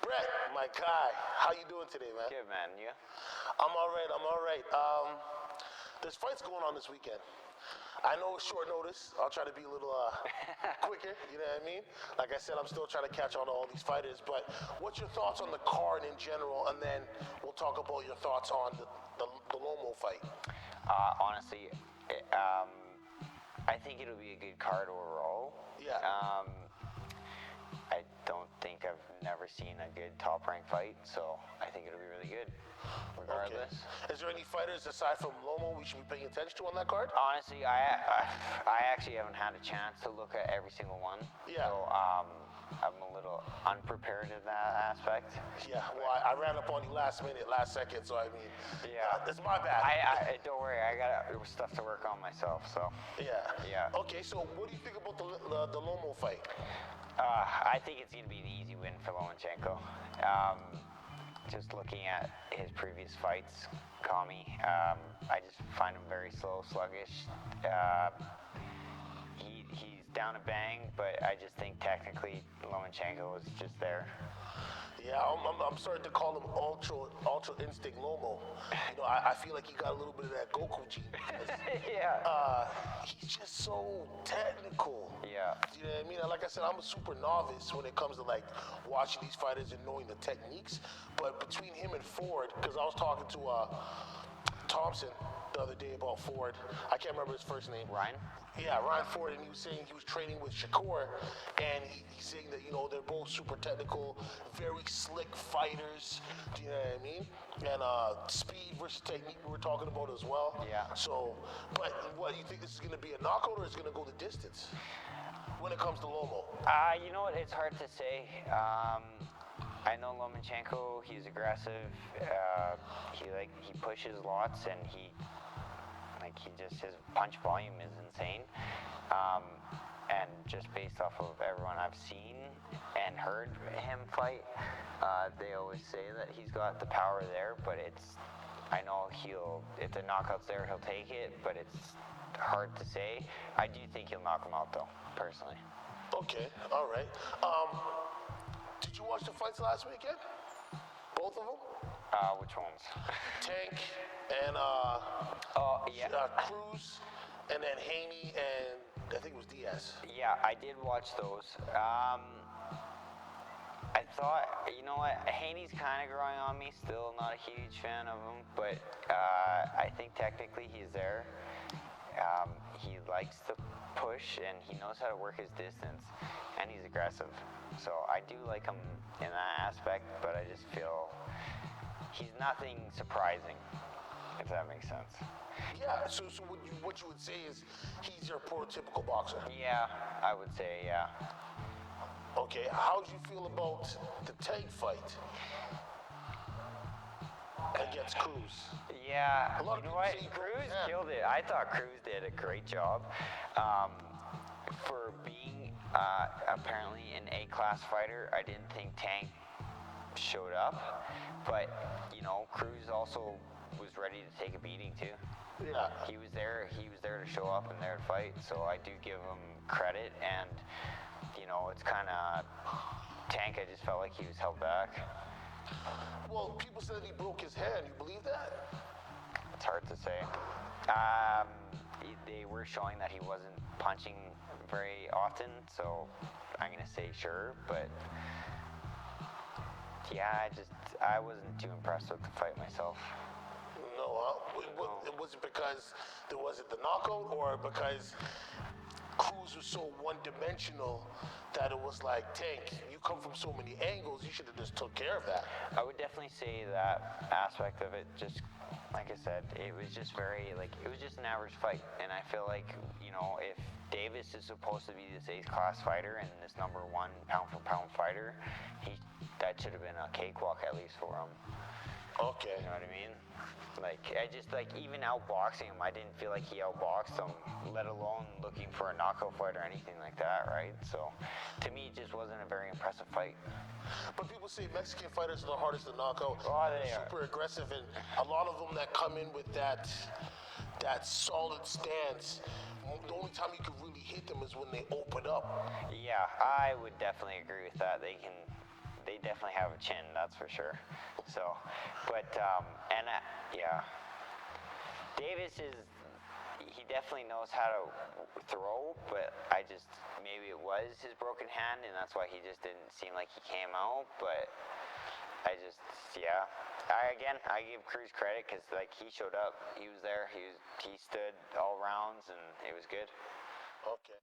Brett, my guy, how you doing today, man? Good, man. You? I'm all right. There's fights going on this weekend. I know it's short notice. I'll try to be a little quicker, you know what I mean? Like I said, I'm still trying to catch on to all these fighters, but what's your thoughts on the card in general, and then we'll talk about your thoughts on the Lomo fight. Honestly, I think it'll be a good card overall. Yeah. I don't think I've never seen a good top-ranked fight, so I think it'll be really good, regardless. Okay. Is there any fighters aside from Lomo we should be paying attention to on that card? Honestly, I actually haven't had a chance to look at every single one. Yeah. So I'm a little unprepared in that aspect. Yeah, well, I ran up on you last second, so I mean, Yeah. it's my bad. I don't worry, I got stuff to work on myself, so. Yeah. Okay, so what do you think about the Lomo fight? I think it's going to be an easy win for Lomachenko. Just looking at his previous fights, commey, I just find him very slow, sluggish. He's down a bang, but I just think technically Lomachenko was just there. Yeah, I'm starting to call him Ultra Instinct Lomo. You know, I feel like he got a little bit of that Goku gene. Yeah. He's just so technical. Yeah. You know what I mean? Like I said, I'm a super novice when it comes to like watching these fighters and knowing the techniques. But between him and Ford, because I was talking to Thompson the other day about Ford. I can't remember his first name. Ryan? Yeah, Ryan Ford, and he was saying he was training with Shakur, and he's saying that, you know, they're both super technical, very slick fighters, do you know what I mean? And speed versus technique we were talking about as well. Yeah. So, but what, do you think this is going to be a knockout or is it going to go the distance when it comes to Lomo? You know what, it's hard to say. I know Lomachenko, he's aggressive, he pushes lots, and his punch volume is insane. And just based off of everyone I've seen and heard him fight, they always say that he's got the power there, but I know if the knockout's there, he'll take it, but it's hard to say. I do think he'll knock him out though, personally. Okay, all right. Did you watch the fights last weekend? Both of them? Which ones? Tank and Cruz, and then Haney and I think it was Diaz. Yeah, I did watch those. I thought, you know what, Haney's kind of growing on me still, not a huge fan of him, but I think technically he's there. He likes to push, and he knows how to work his distance, and he's aggressive. So I do like him in that aspect, but I just feel he's nothing surprising, if that makes sense. Yeah, so what you would say is he's your prototypical boxer. Yeah, I would say, yeah. Okay, how do you feel about the Tank fight against Cruz? Yeah, A lot of you know people what? say he broke Cruz his hand. killed it. I thought Cruz did a great job. For being apparently an A-class fighter, I didn't think Tank showed up. But, you know, Cruz also was ready to take a beating too. Yeah. He was there to show up and there to fight, so I do give him credit. And, you know, it's kind of Tank, I just felt like he was held back. Well, people said he broke his hand. You believe that? It's hard to say. They were showing that he wasn't punching very often, so I'm gonna say sure, but yeah, I wasn't too impressed with the fight myself. No, was it because there wasn't the knockout, or because Cruz was so one-dimensional that it was like, Tank, you come from so many angles, you should have just took care of that? I would definitely say that aspect of it, just like I said, it was just it was just an average fight. And I feel like, you know, if Davis is supposed to be this A-class fighter and this number one pound-for-pound fighter, that should have been a cakewalk at least for him. Okay. You know what I mean? Even outboxing him, I didn't feel like he outboxed him, let alone looking for a knockout fight or anything like that, right? So, to me, it just wasn't a very impressive fight. But people say Mexican fighters are the hardest to knock out. Oh, they They're are. super aggressive, and a lot of them that come in with that solid stance, the only time you can really hit them is when they open up. Yeah, I would definitely agree with that. they definitely have a chin, that's for sure. So, but yeah, Davis he definitely knows how to throw, but maybe it was his broken hand, and that's why he just didn't seem like he came out. But I give Cruz credit because like he showed up, he was there, he stood all rounds, and it was good. Okay.